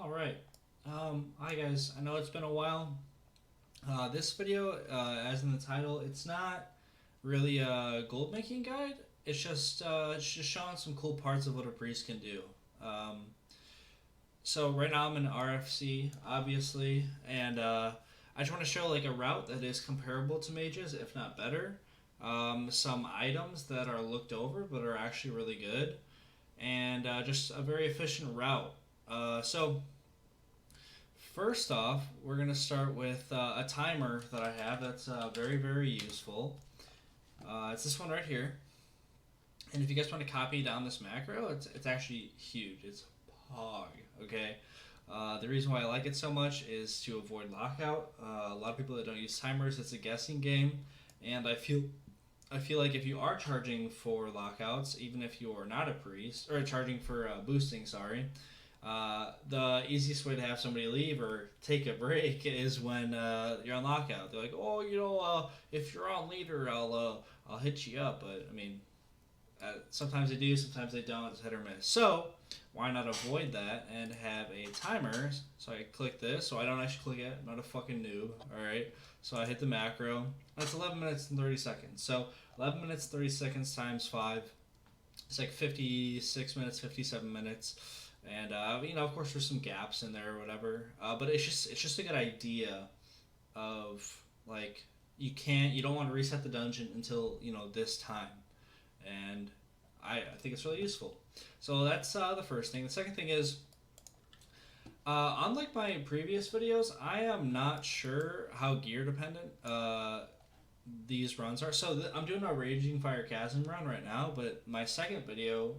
Alright. Hi guys. I know it's been a while. This video, as in the title, it's not really a gold making guide. It's just showing some cool parts of what a priest can do. Um, so right now I'm in RFC, obviously, and I just want to show like a route that is comparable to mages, if not better. Some items that are looked over but are actually really good, and just a very efficient route. So first off, we're going to start with a timer that I have that's very, very useful. It's this one right here. And if you guys want to copy down this macro, it's actually huge. It's Pog, okay? The reason why I like it so much is to avoid lockout. A lot of people that don't use timers, it's a guessing game. And I feel like if you are charging for lockouts, even if you are not a priest, or charging for boosting, sorry, the easiest way to have somebody leave or take a break is when you're on lockout. They're like, "Oh, if you're on leader, I'll hit you up." But I mean, sometimes they do, sometimes they don't. It's hit or miss. So why not avoid that and have a timer? So I click this, so I don't actually click it. I'm not a fucking noob. All right. So I hit the macro. That's 11 minutes and 30 seconds. So 11 minutes 30 seconds times 5. It's like 56 minutes, 57 minutes. And of course, there's some gaps in there or whatever. But it's just a good idea of like you don't want to reset the dungeon until this time, and I think it's really useful. So that's the first thing. The second thing is, unlike my previous videos, I am not sure how gear dependent these runs are. So I'm doing a Raging Fire Chasm run right now, but my second video,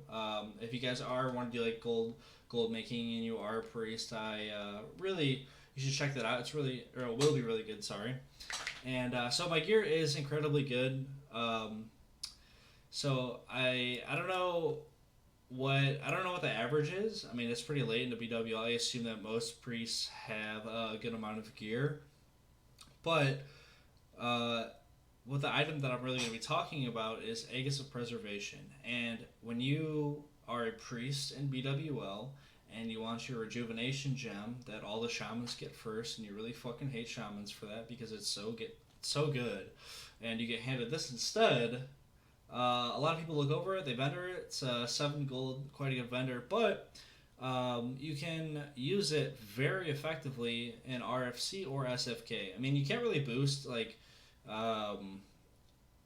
if you guys are want to do like gold making and you are a priest, I really you should check that out. It's really or it will be really good. Sorry, and so my gear is incredibly good. So I don't know what the average is. I mean, it's pretty late in the BW. I assume that most priests have a good amount of gear, but uh, what the item that I'm really going to be talking about is Aegis of Preservation. And when you are a priest in BWL and you want your rejuvenation gem that all the shamans get first, and you really fucking hate shamans for that because it's so good, and you get handed this instead. A lot of people look over it, they vendor it. It's 7 gold, quite a good vendor, but you can use it very effectively in RFC or SFK. I mean, you can't really boost like um,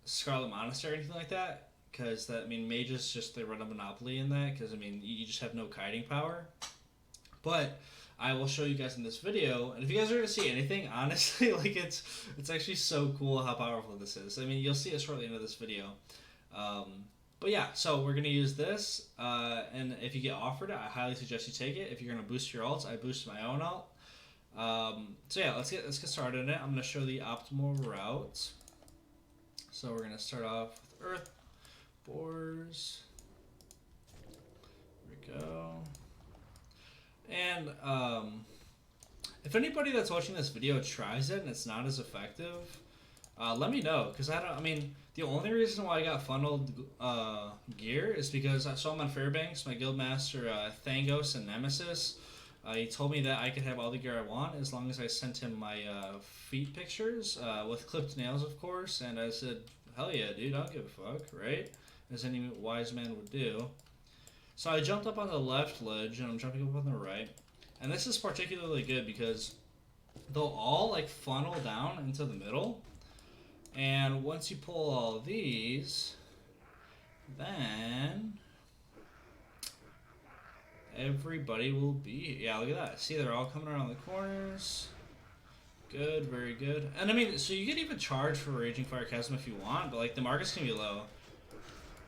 Scarlet Monastery or anything like that, because mages just they run a monopoly in that. Because you just have no kiting power. But I will show you guys in this video, and if you guys are gonna see anything, honestly, like it's actually so cool how powerful this is. I mean, you'll see it shortly into this video. Um, but yeah, so we're gonna use this, and if you get offered it, I highly suggest you take it. If you're gonna boost your alts, I boost my own alt. So yeah, let's get started in it. I'm gonna show the optimal route. So we're gonna start off with Earth Boars. There we go. And if anybody that's watching this video tries it and it's not as effective, let me know, because I don't. I mean, the only reason why I got funneled gear is because I saw him on Fairbanks, my guildmaster Thangos and Nemesis. He told me that I could have all the gear I want as long as I sent him my feet pictures with clipped nails, of course. And I said, hell yeah, dude, I don't give a fuck, right? As any wise man would do. So I jumped up on the left ledge, and I'm jumping up on the right. And this is particularly good because they'll all like funnel down into the middle. And once you pull all of these, then everybody will be... Yeah, look at that. See, they're all coming around the corners. Good, very good. And I mean, so you can even charge for Raging Fire Chasm if you want, but like the market's gonna be low.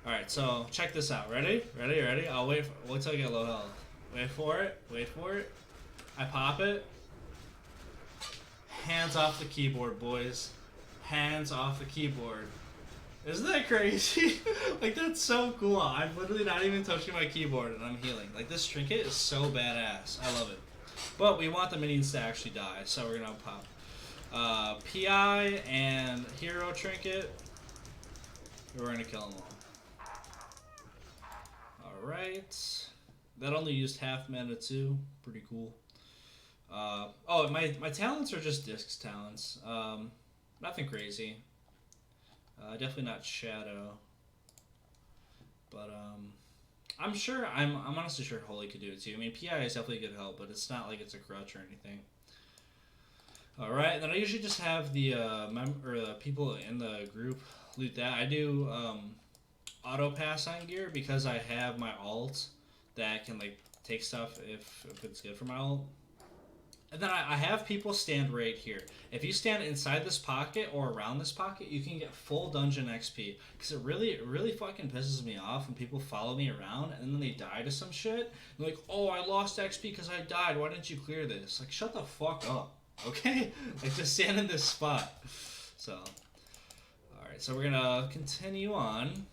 Alright, so check this out. Ready? Ready? Ready? I'll wait till I get low health. Wait for it. Wait for it. I pop it. Hands off the keyboard, boys. Hands off the keyboard. Isn't that crazy? Like, that's so cool. I'm literally not even touching my keyboard and I'm healing. Like, this trinket is so badass. I love it. But we want the minions to actually die, so we're gonna pop PI and Hero Trinket. We're gonna kill them all. Alright. That only used half mana too. Pretty cool. Oh, my talents are just discs talents. Nothing crazy. Definitely not shadow. But I'm sure. I'm honestly sure Holy could do it too. I mean, PI is definitely good help, but it's not like it's a crutch or anything. All right, then I usually just have the the people in the group loot that. I do auto pass on gear because I have my alt that can like take stuff if it's good for my alt. And then I have people stand right here. If you stand inside this pocket or around this pocket, you can get full dungeon XP. Because it really fucking pisses me off when people follow me around and then they die to some shit. They're like, oh, I lost XP because I died. Why didn't you clear this? Like, shut the fuck up, okay? Like, just stand in this spot. So, alright, so we're gonna continue on.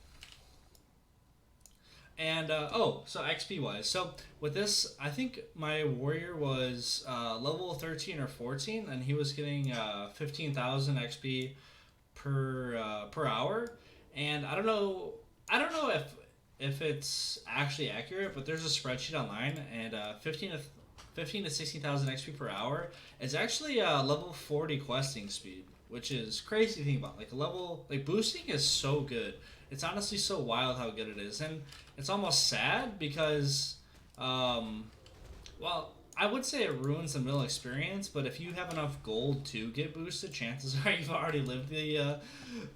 And so XP wise, so with this, I think my warrior was level 13 or 14, and he was getting 15,000 XP per hour. And I don't know if it's actually accurate, but there's a spreadsheet online, and 15 to 16,000 XP per hour is actually level 40 questing speed, which is crazy to think about. Like boosting is so good. It's honestly so wild how good it is, and it's almost sad because, well, I would say it ruins the middle experience. But if you have enough gold to get boosted, chances are you've already lived the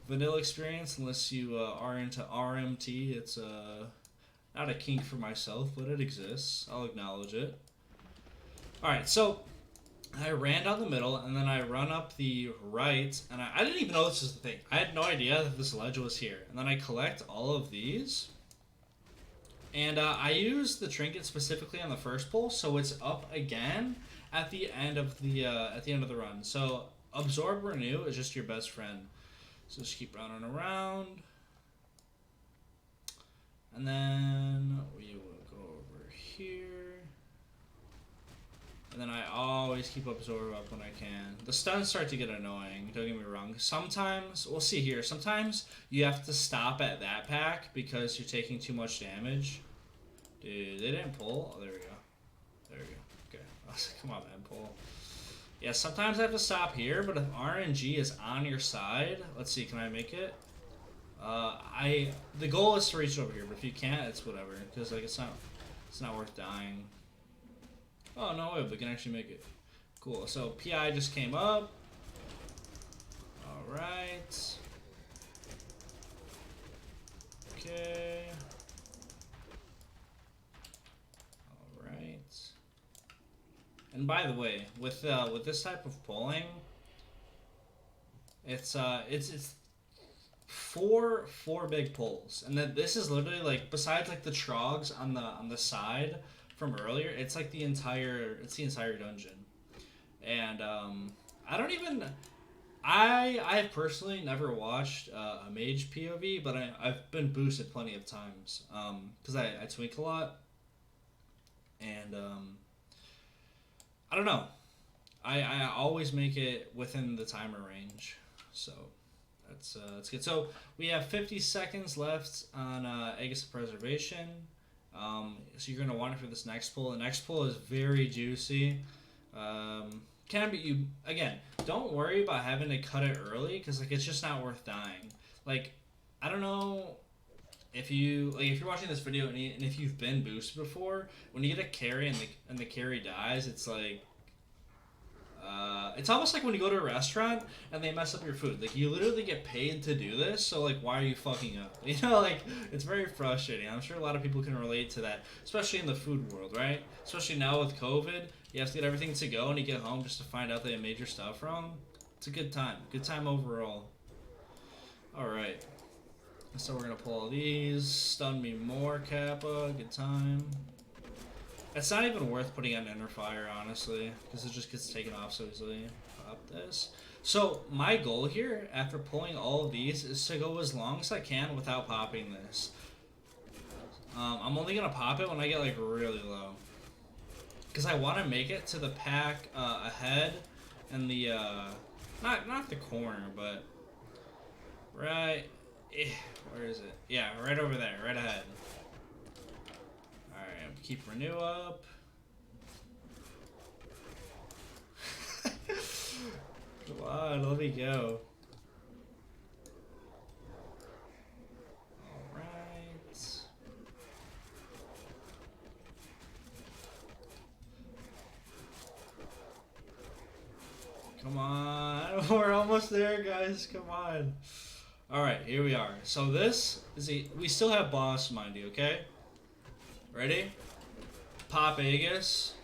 vanilla experience. Unless you are into RMT, it's not a kink for myself, but it exists. I'll acknowledge it. All right, so I ran down the middle, and then I run up the right, and I didn't even know this was the thing. I had no idea that this ledge was here. And then I collect all of these, and I use the trinket specifically on the first pull, so it's up again at the end of the run. So absorb renew is just your best friend. So just keep running around, and then we will go over here. And then I always keep absorb up when I can. The stuns start to get annoying, don't get me wrong. Sometimes, we'll see here, sometimes you have to stop at that pack because you're taking too much damage. Dude, they didn't pull? Oh, there we go. There we go. Okay. I was like, come on, man, pull. Yeah, sometimes I have to stop here, but if RNG is on your side, let's see, can I make it? The goal is to reach over here, but if you can't, it's whatever. Because, like, it's not worth dying. Oh, no way, we can actually make it. Cool, so PI just came up. Alright. Okay. Alright. And by the way, with this type of polling, it's four big pulls. And then this is literally like, besides like the trogs on the side from earlier, it's like the entire dungeon. And I don't even I have personally never watched a mage POV, but I've been boosted plenty of times because I twink a lot, and I don't know, I always make it within the timer range, so that's good. So we have 50 seconds left on Aegis of Preservation. So you're gonna want it for this next pull. The next pull is very juicy. Can be you again. Don't worry about having to cut it early because like it's just not worth dying. Like I don't know if you're watching this video and if you've been boosted before, when you get a carry and the carry dies, it's like it's almost like when you go to a restaurant and they mess up your food. Like you literally get paid to do this, so like why are you fucking up? You know, like it's very frustrating. I'm sure a lot of people can relate to that, especially in the food world, right? Especially now with COVID, you have to get everything to go and you get home just to find out that you made your stuff wrong. It's a good time. Good time overall. Alright. So we're gonna pull all these. Stun me more, Kappa. Good time. It's not even worth putting on Inner Fire, honestly, because it just gets taken off so easily. Pop this. So, my goal here, after pulling all of these, is to go as long as I can without popping this. I'm only going to pop it when I get, like, really low. Because I want to make it to the pack ahead and the, not the corner, but right, where is it? Yeah, right over there, right ahead. Keep renew up. Come on, let me go. Alright. Come on. We're almost there, guys. Come on. Alright, here we are. So this is we still have boss, mind you, okay? Ready? Pop Aegis.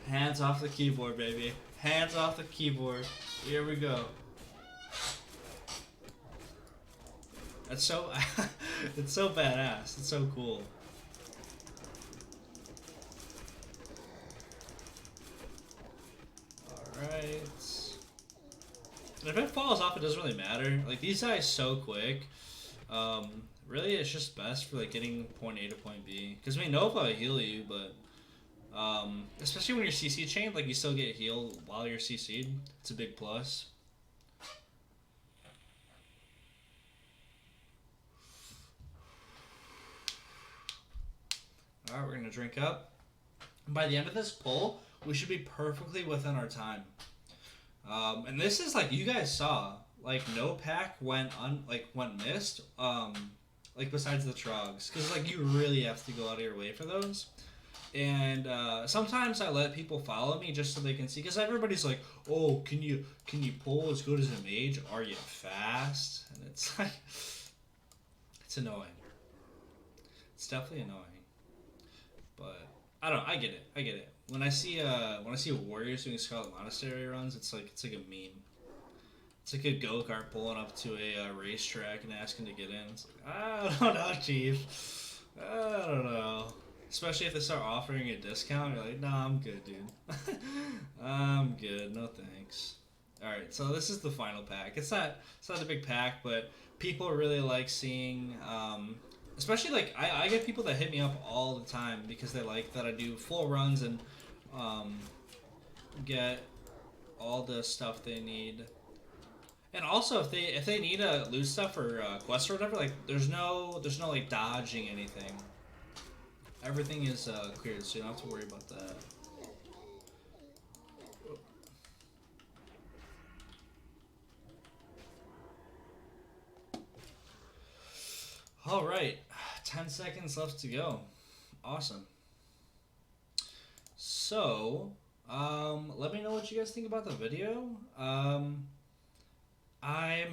Hands off the keyboard, baby. Hands off the keyboard. Here we go. That's so it's so badass. It's so cool. Alright. And if it falls off, it doesn't really matter. Like, these guys so quick. Really, it's just best for, like, getting point A to point B. Because we know if I heal you, but... especially when you're CC chained, like, you still get healed while you're CC'd. It's a big plus. Alright, we're gonna drink up. And by the end of this pull, we should be perfectly within our time. And this is like you guys saw, like no pack went missed. Like besides the trogs, because like you really have to go out of your way for those. And sometimes I let people follow me just so they can see, because everybody's like, oh, can you pull as good as a mage? Are you fast? And it's like, it's annoying. It's definitely annoying. But I get it. When I see warriors doing Scarlet Monastery runs, it's like a meme. It's like a go-kart pulling up to a racetrack and asking to get in. It's like, I don't know, chief. I don't know. Especially if they start offering a discount, you're like, nah, I'm good, dude. I'm good, no thanks. Alright, so this is the final pack. It's not a big pack, but people really like seeing, especially like, I get people that hit me up all the time because they like that I do full runs and get all the stuff they need. And also, if they need loot stuff or quests or whatever, like there's no like dodging anything. Everything is cleared, so you don't have to worry about that. All right, 10 seconds left to go. Awesome. So, let me know what you guys think about the video. I'm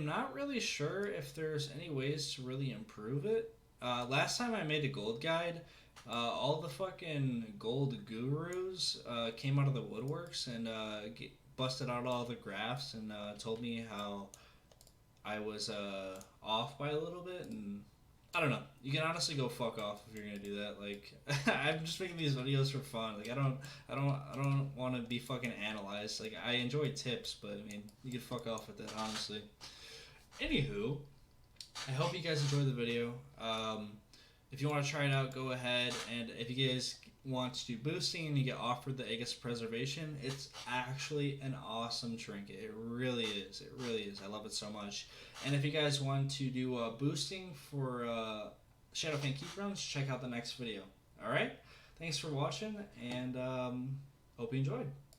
not really sure if there's any ways to really improve it. Last time I made a gold guide, all the fucking gold gurus came out of the woodworks and busted out all the graphs and told me how I was off by a little bit, and I don't know. You can honestly go fuck off if you're gonna do that. Like, I'm just making these videos for fun. Like, I don't want to be fucking analyzed. Like, I enjoy tips, but I mean, you can fuck off with that, honestly. Anywho, I hope you guys enjoyed the video. If you want to try it out, go ahead. And if you guys want to do boosting and you get offered the Aegis of Preservation, it's actually an awesome trinket. It really is. It really is. I love it so much. And if you guys want to do boosting for Shadowfang Keep runs, check out the next video. Alright? Thanks for watching, and hope you enjoyed.